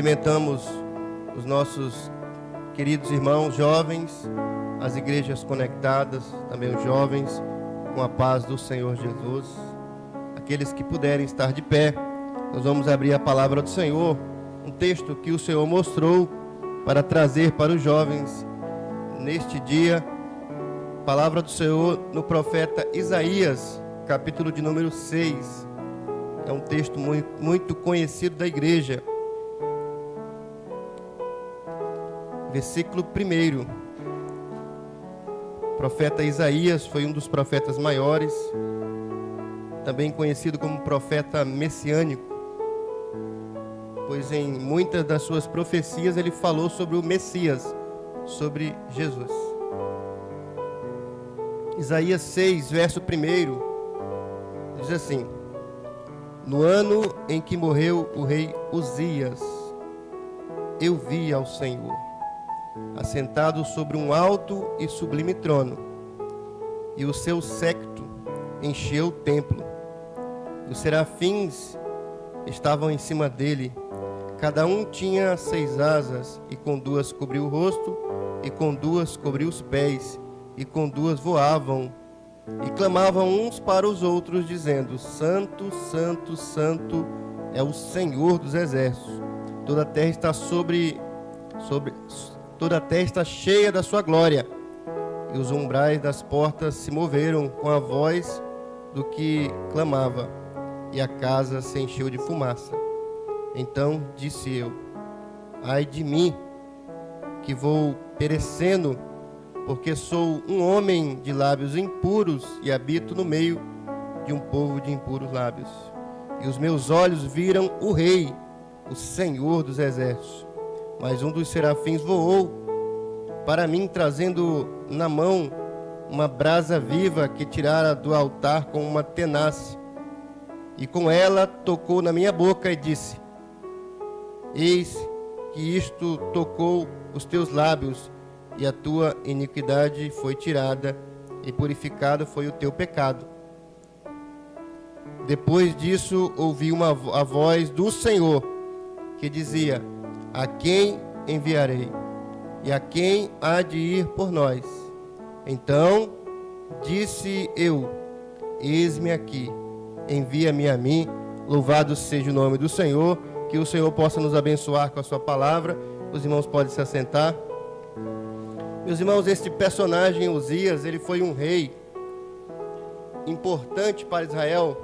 Cumprimentamos os nossos queridos irmãos jovens, as igrejas conectadas, também os jovens, com a paz do Senhor Jesus. Aqueles que puderem estar de pé, nós vamos abrir a palavra do Senhor, um texto que o Senhor mostrou para trazer para os jovens neste dia. Palavra do Senhor no profeta Isaías, capítulo de número 6. É um texto muito conhecido da igreja. Versículo 1. O profeta Isaías foi um dos profetas maiores, também conhecido como profeta messiânico, pois em muitas das suas profecias ele falou sobre o Messias, sobre Jesus. Isaías 6, verso 1, diz assim: No ano em que morreu o rei Uzias, eu vi ao Senhor, assentado sobre um alto e sublime trono, e o seu séquito encheu o templo. Os serafins estavam em cima dele, cada um tinha 6 asas, e com 2 cobriu o rosto, e com 2 cobriu os pés, e com 2 voavam, e clamavam uns para os outros, dizendo: Santo, Santo, Santo é o Senhor dos exércitos. Toda a terra está toda a terra está cheia da sua glória. E os umbrais das portas se moveram com a voz do que clamava, e a casa se encheu de fumaça. Então disse eu: Ai de mim, que vou perecendo, porque sou um homem de lábios impuros e habito no meio de um povo de impuros lábios. E os meus olhos viram o Rei, o Senhor dos exércitos. Mas um dos serafins voou para mim, trazendo na mão uma brasa viva que tirara do altar com uma tenace. E com ela tocou na minha boca e disse: Eis que isto tocou os teus lábios, e a tua iniquidade foi tirada, e purificado foi o teu pecado. Depois disso ouvi a voz do Senhor, que dizia: A quem enviarei? E a quem há de ir por nós? Então disse eu: Eis-me aqui, envia-me a mim. Louvado seja o nome do Senhor. Que o Senhor possa nos abençoar com a sua palavra. Os irmãos podem se assentar. Meus irmãos, este personagem Uzias, ele foi um rei importante para Israel,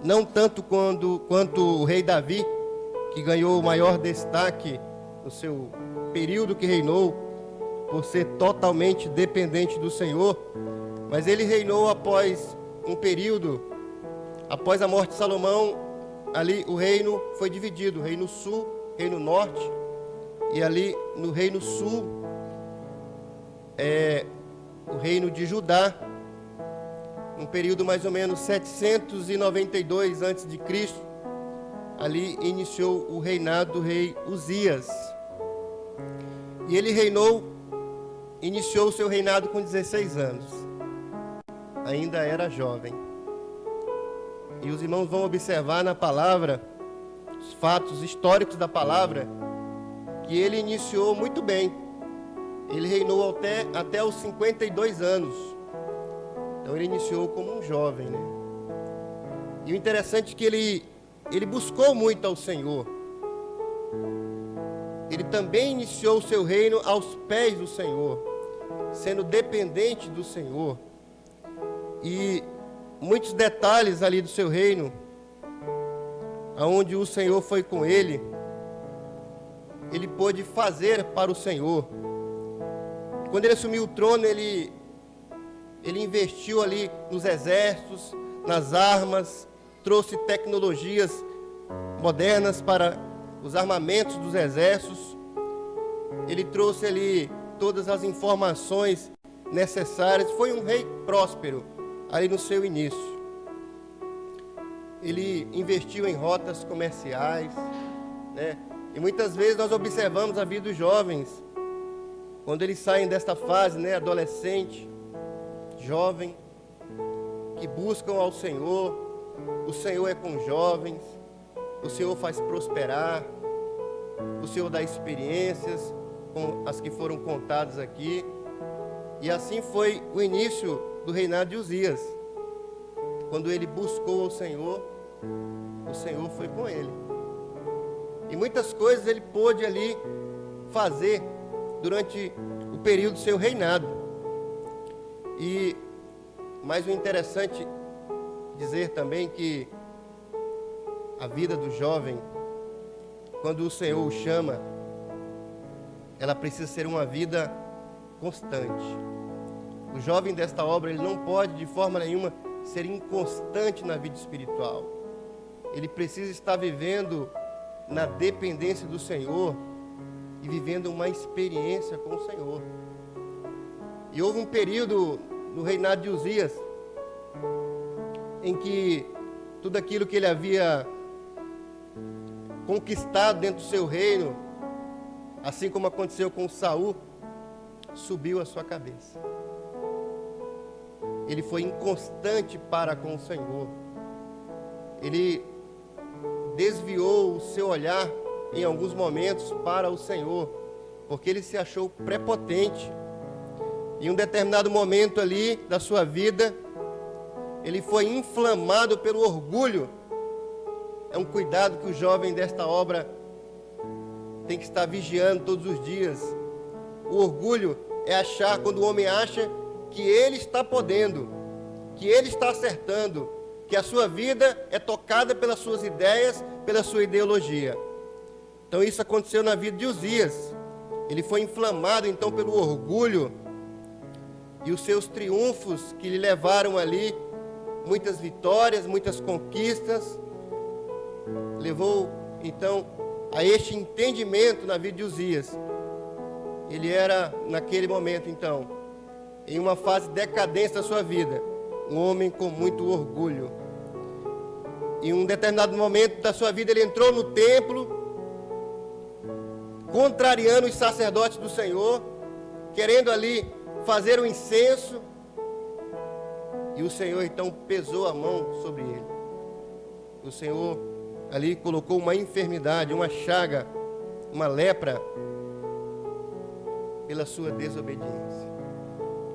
não tanto quanto o rei Davi, que ganhou o maior destaque no seu período que reinou, por ser totalmente dependente do Senhor, mas ele reinou após um período, após a morte de Salomão. Ali o reino foi dividido, reino sul, reino norte, e ali no reino sul, o reino de Judá, um período mais ou menos 792 a.C., ali iniciou o reinado do rei Uzias. E ele iniciou o seu reinado com 16 anos. Ainda era jovem. E os irmãos vão observar na palavra, os fatos históricos da palavra, que ele iniciou muito bem. Ele reinou até os 52 anos. Então ele iniciou como um jovem, né? E o interessante é que ele buscou muito ao Senhor. Ele também iniciou o seu reino aos pés do Senhor, sendo dependente do Senhor. E muitos detalhes ali do seu reino, aonde o Senhor foi com ele pôde fazer para o Senhor. Quando ele assumiu o trono, ele investiu ali nos exércitos, nas armas, trouxe tecnologias modernas para os armamentos dos exércitos. Ele trouxe ali todas as informações necessárias. Foi um rei próspero ali no seu início. Ele investiu em rotas comerciais, né? E muitas vezes nós observamos a vida dos jovens, quando eles saem desta fase, né, adolescente, jovem, que buscam ao Senhor. O Senhor é com jovens, o Senhor faz prosperar, o Senhor dá experiências, como as que foram contadas aqui. E assim foi o início do reinado de Uzias. Quando ele buscou o Senhor foi com ele. E muitas coisas ele pôde ali fazer durante o período do seu reinado. E mais um interessante dizer também que a vida do jovem, quando o Senhor o chama, ela precisa ser uma vida constante. O jovem desta obra, ele não pode de forma nenhuma ser inconstante na vida espiritual. Ele precisa estar vivendo na dependência do Senhor e vivendo uma experiência com o Senhor. E houve um período no reinado de Uzias em que tudo aquilo que ele havia conquistado dentro do seu reino, assim como aconteceu com Saul, subiu à sua cabeça. Ele foi inconstante para com o Senhor. Ele desviou o seu olhar em alguns momentos para o Senhor, porque ele se achou prepotente. Em um determinado momento ali da sua vida, ele foi inflamado pelo orgulho. É um cuidado que o jovem desta obra tem que estar vigiando todos os dias. O orgulho é achar, quando o homem acha que ele está podendo, que ele está acertando, que a sua vida é tocada pelas suas ideias, pela sua ideologia. Então isso aconteceu na vida de Uzias. Ele foi inflamado então pelo orgulho e os seus triunfos que lhe levaram ali muitas vitórias, muitas conquistas, levou então a este entendimento na vida de Uzias. Ele era naquele momento então, em uma fase de decadência da sua vida, um homem com muito orgulho. Em um determinado momento da sua vida ele entrou no templo, contrariando os sacerdotes do Senhor, querendo ali fazer o incenso, e o Senhor então pesou a mão sobre ele. O Senhor ali colocou uma enfermidade, uma chaga, uma lepra, pela sua desobediência.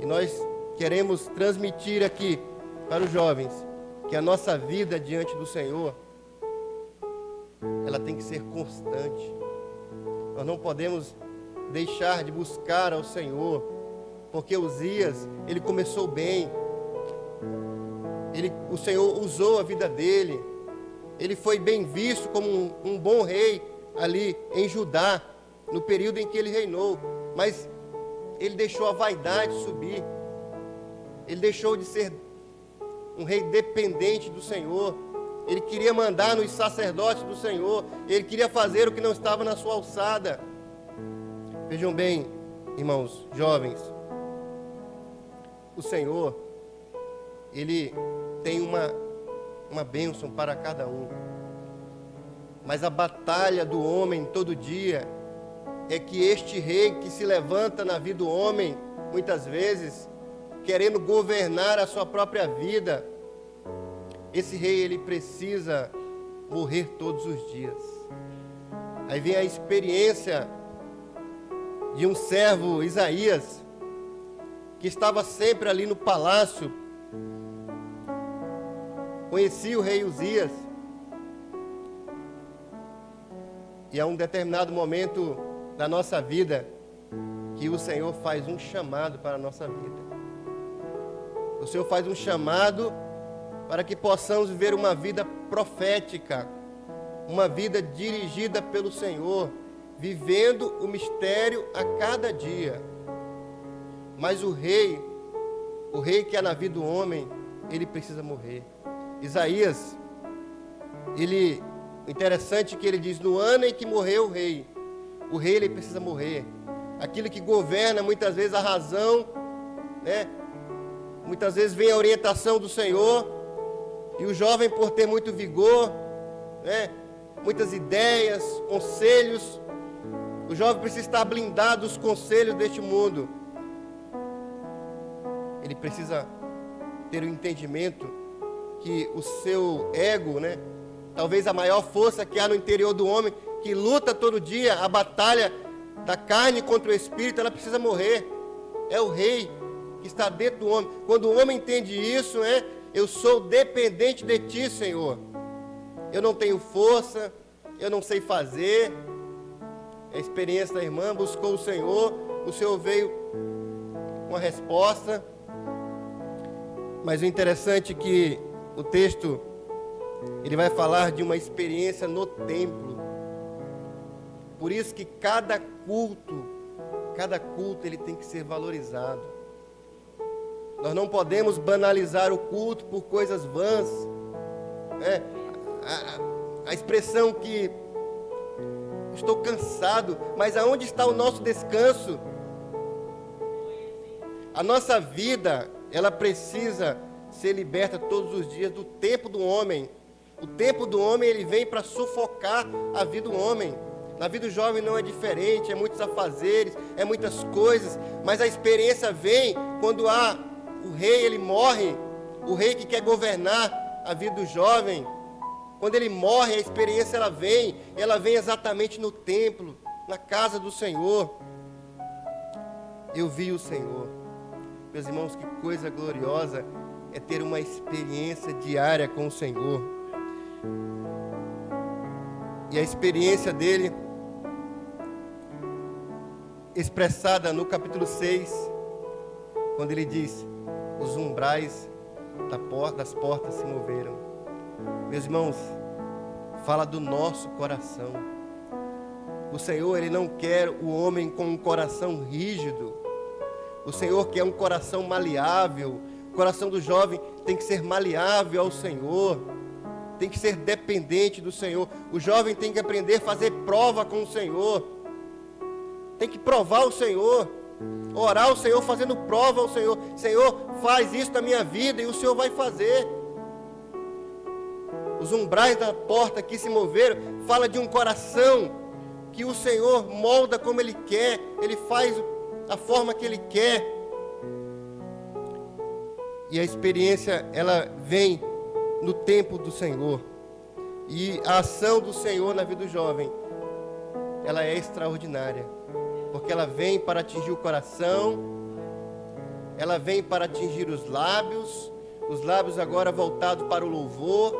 E nós queremos transmitir aqui para os jovens que a nossa vida diante do Senhor, ela tem que ser constante. Nós não podemos deixar de buscar ao Senhor, porque Uzias, ele começou bem, o Senhor usou a vida dele, ele foi bem visto como um bom rei ali em Judá, no período em que ele reinou, mas ele deixou a vaidade subir, ele deixou de ser um rei dependente do Senhor, ele queria mandar nos sacerdotes do Senhor, ele queria fazer o que não estava na sua alçada. Vejam bem, irmãos, jovens, o Senhor, ele tem uma bênção para cada um, mas a batalha do homem todo dia é que este rei que se levanta na vida do homem, muitas vezes, querendo governar a sua própria vida, esse rei, ele precisa morrer todos os dias. Aí vem a experiência de um servo, Isaías, que estava sempre ali no palácio, conhecia o rei Uzias, e a um determinado momento da nossa vida, que o Senhor faz um chamado para a nossa vida. O Senhor faz um chamado para que possamos viver uma vida profética, uma vida dirigida pelo Senhor, vivendo o mistério a cada dia. Mas o rei que é na vida do homem, ele precisa morrer. Isaías, interessante que ele diz, no ano em que morreu o rei ele precisa morrer. Aquilo que governa muitas vezes a razão, né? Muitas vezes vem a orientação do Senhor, e o jovem, por ter muito vigor, né? Muitas ideias, conselhos, o jovem precisa estar blindado dos conselhos deste mundo. Ele precisa ter o entendimento que o seu ego, né? Talvez a maior força que há no interior do homem que luta todo dia, a batalha da carne contra o espírito, ela precisa morrer. É o rei que está dentro do homem. Quando o homem entende isso, eu sou dependente de ti, Senhor. Eu não tenho força, eu não sei fazer. A experiência da irmã buscou o Senhor veio com a resposta. Mas o interessante é que o texto, ele vai falar de uma experiência no templo. Por isso que cada culto ele tem que ser valorizado. Nós não podemos banalizar o culto por coisas vãs. A expressão que estou cansado, mas aonde está o nosso descanso? A nossa vida, ela precisa ser liberta todos os dias do tempo do homem. O tempo do homem, ele vem para sufocar a vida do homem. Na vida do jovem não é diferente, é muitos afazeres, é muitas coisas, mas a experiência vem quando o rei, ele morre, o rei que quer governar a vida do jovem. Quando ele morre, a experiência ela vem exatamente no templo, na casa do Senhor. Eu vi o Senhor. Meus irmãos, que coisa gloriosa é ter uma experiência diária com o Senhor. E a experiência dele, expressada no capítulo 6, quando ele diz: os umbrais das portas se moveram. Meus irmãos, fala do nosso coração. O Senhor, ele não quer o homem com um coração rígido. O Senhor quer um coração maleável. O coração do jovem tem que ser maleável ao Senhor. Tem que ser dependente do Senhor. O jovem tem que aprender a fazer prova com o Senhor. Tem que provar o Senhor. Orar ao Senhor fazendo prova ao Senhor. Senhor, faz isso na minha vida, e o Senhor vai fazer. Os umbrais da porta que se moveram, fala de um coração que o Senhor molda como Ele quer. Ele faz a forma que Ele quer. E a experiência, ela vem no tempo do Senhor. E a ação do Senhor na vida do jovem, ela é extraordinária. Porque ela vem para atingir o coração, ela vem para atingir os lábios agora voltados para o louvor,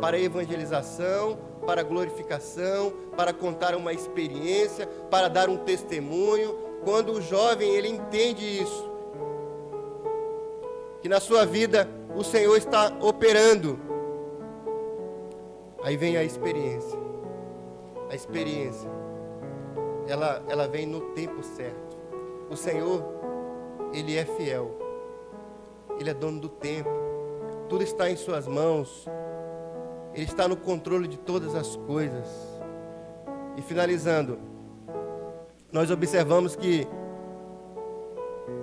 para a evangelização, para a glorificação, para contar uma experiência, para dar um testemunho. Quando o jovem, ele entende isso, que na sua vida o Senhor está operando, aí vem a experiência. A experiência, ela vem no tempo certo. O Senhor, Ele é fiel. Ele é dono do tempo. Tudo está em suas mãos. Ele está no controle de todas as coisas. E finalizando, nós observamos que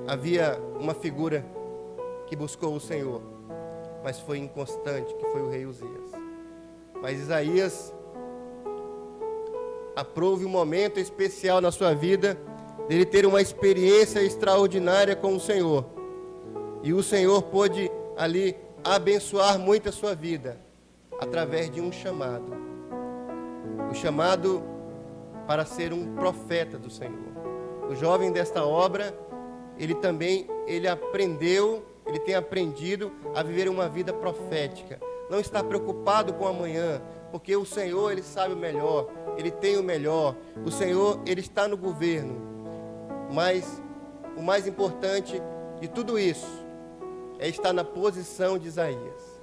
havia uma figura que buscou o Senhor, mas foi inconstante, que foi o rei Uzias. Mas Isaías aprove um momento especial na sua vida, dele ter uma experiência extraordinária com o Senhor. E o Senhor pôde ali abençoar muito a sua vida, através de um chamado. O chamado para ser um profeta do Senhor. O jovem desta obra, ele tem aprendido a viver uma vida profética. Não está preocupado com amanhã, porque o Senhor, Ele sabe o melhor, Ele tem o melhor. O Senhor, Ele está no governo. Mas o mais importante de tudo isso é estar na posição de Isaías.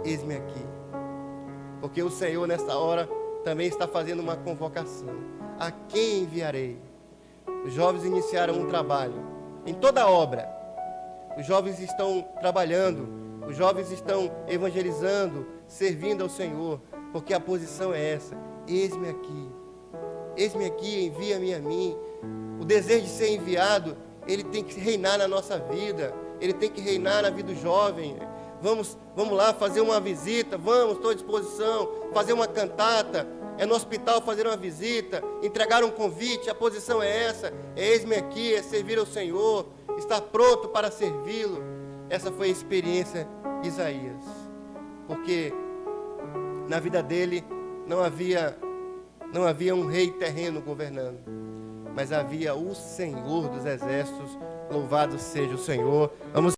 Eis-me aqui. Porque o Senhor, nesta hora, também está fazendo uma convocação. A quem enviarei? Os jovens iniciaram um trabalho. Em toda a obra, os jovens estão trabalhando, os jovens estão evangelizando, servindo ao Senhor, porque a posição é essa: eis-me aqui, envia-me a mim. O desejo de ser enviado, ele tem que reinar na nossa vida, ele tem que reinar na vida do jovem. Vamos lá fazer uma visita, estou à disposição, fazer uma cantata, é no hospital fazer uma visita, entregar um convite. A posição é essa: eis-me aqui, é servir ao Senhor, estar pronto para servi-lo. Essa foi a experiência de Isaías, porque na vida dele não havia Não havia um rei terreno governando, mas havia o Senhor dos exércitos. Louvado seja o Senhor. Vamos